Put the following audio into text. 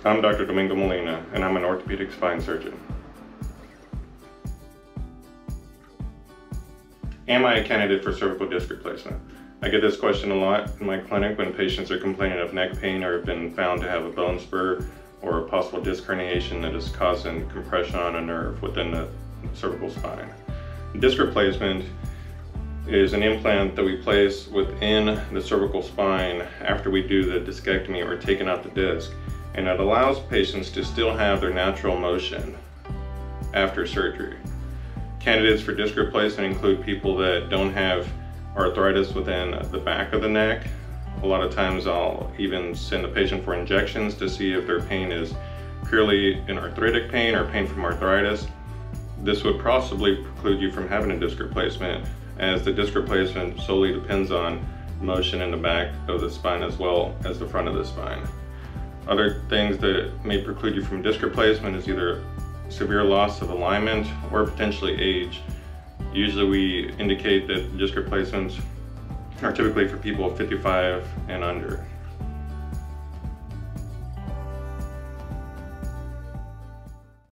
I'm Dr. Domingo Molina, and I'm an orthopedic spine surgeon. Am I a candidate for cervical disc replacement? I get this question a lot in my clinic when patients are complaining of neck pain or have been found to have a bone spur or a possible disc herniation that is causing compression on a nerve within the cervical spine. Disc replacement is an implant that we place within the cervical spine after we do the discectomy or taking out the disc, and it allows patients to still have their natural motion after surgery. Candidates for disc replacement include people that don't have arthritis within the back of the neck. A lot of times I'll even send the patient for injections to see if their pain is purely an arthritic pain or pain from arthritis. This would possibly preclude you from having a disc replacement, as the disc replacement solely depends on motion in the back of the spine as well as the front of the spine. Other things that may preclude you from disc replacement is either severe loss of alignment or potentially age. Usually we indicate that disc replacements are typically for people 55 and under.